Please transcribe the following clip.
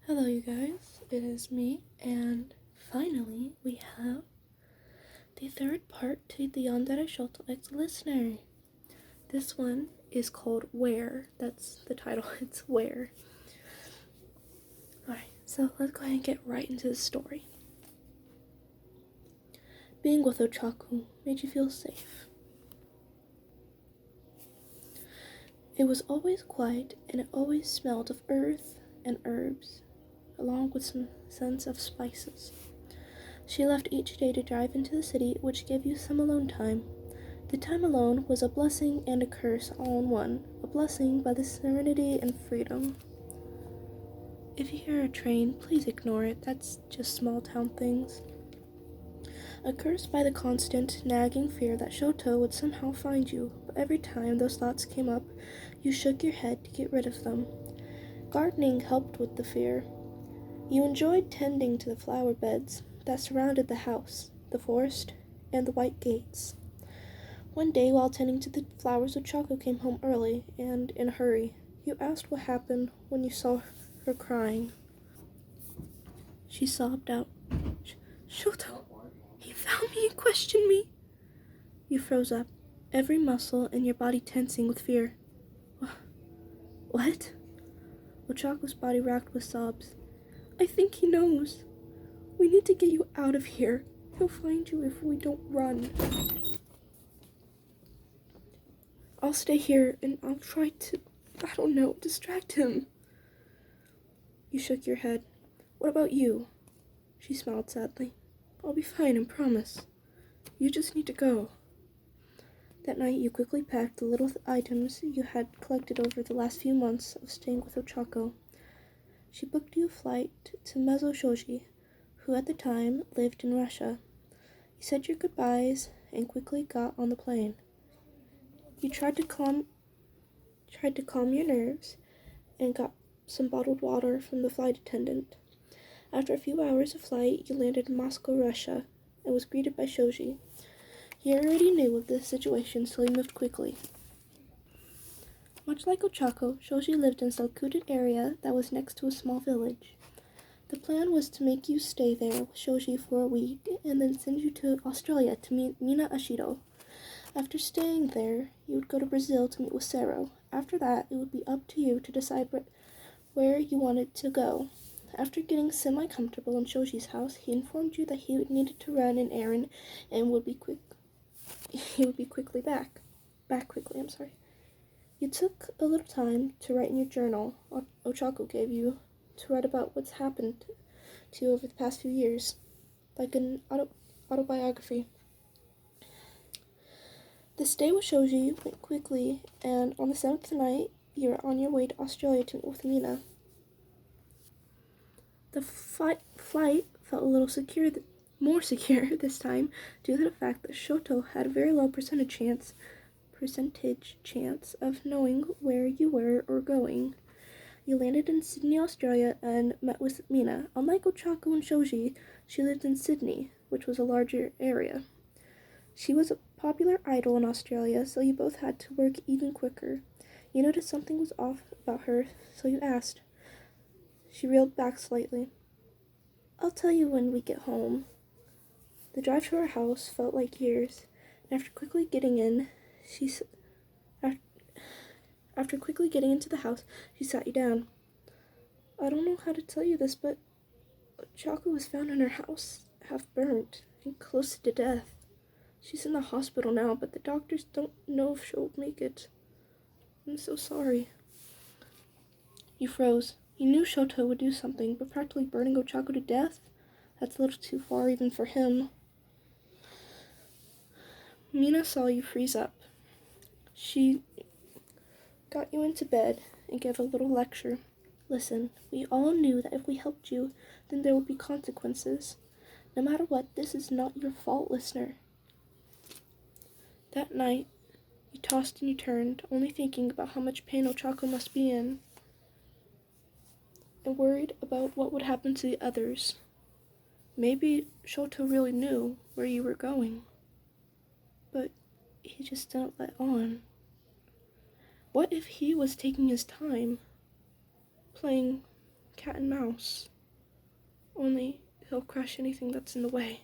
Hello, you guys. It is me, and finally, we have the third part to the Yandere Shoto X listener. This one is called Where. That's the title. It's Where. Alright, so let's go ahead and get right into the story. Being with Ochaku made you feel safe. It was always quiet, and it always smelled of earth and herbs, along with some sense of spices. She left each day to drive into the city, which gave you some alone time. The time alone was a blessing and a curse all in one, a blessing by the serenity and freedom. If you hear a train, please ignore it, that's just small town things. A curse by the constant, nagging fear that Shoto would somehow find you, but every time those thoughts came up, you shook your head to get rid of them. Gardening helped with the fear. You enjoyed tending to the flower beds that surrounded the house, the forest, and the white gates. One day, while tending to the flowers, Ochako came home early and in a hurry. You asked what happened when you saw her crying. She sobbed out, "Shoto, he found me and questioned me." You froze up, every muscle in your body tensing with fear. What? Ochako's body racked with sobs. "I think he knows. We need to get you out of here. He'll find you if we don't run." "I'll stay here and I'll try to, distract him." You shook your head. "What about you?" She smiled sadly. "I'll be fine, I promise. You just need to go." That night you quickly packed the little items you had collected over the last few months of staying with Ochako. She booked you a flight to Mezo Shoji, who at the time lived in Russia. You said your goodbyes and quickly got on the plane. You tried to calm your nerves and got some bottled water from the flight attendant. After a few hours of flight, you landed in Moscow, Russia, and was greeted by Shoji. He already knew of the situation, so he moved quickly. Much like Ochako, Shoji lived in a secluded area that was next to a small village. The plan was to make you stay there with Shoji for a week and then send you to Australia to meet Mina Ashido. After staying there, you would go to Brazil to meet with Sero. After that, it would be up to you to decide where you wanted to go. After getting semi-comfortable in Shoji's house, he informed you that he needed to run an errand and he would be quickly back. You took a little time to write in your journal Ochako gave you to write about what's happened to you over the past few years, like an autobiography. The stay with Shoji went quickly, and on the 7th night, you were on your way to Australia to meet with Mina. The flight felt a little more secure this time, due to the fact that Shoto had a very low percentage chance of knowing where you were or going. You landed in Sydney, Australia, and met with Mina. Unlike Ochako and Shoji, she lived in Sydney, which was a larger area. She was a popular idol in Australia, so you both had to work even quicker. You noticed something was off about her, so you asked. She reeled back slightly. "I'll tell you when we get home." The drive to her house felt like years, and after quickly getting into the house, she sat you down. "I don't know how to tell you this, but Chaka was found in her house, half burnt and close to death. She's in the hospital now, but the doctors don't know if she'll make it. I'm so sorry." You froze. You knew Shoto would do something, but practically burning Ochako to death? That's a little too far even for him. Mina saw you freeze up. She got you into bed and gave a little lecture. "Listen, we all knew that if we helped you, then there would be consequences. No matter what, this is not your fault, listener." That night, you tossed and you turned, only thinking about how much pain Ochako must be in, and worried about what would happen to the others. Maybe Shoto really knew where you were going, but he just didn't let on. What if he was taking his time, playing cat and mouse. Only he'll crush anything that's in the way.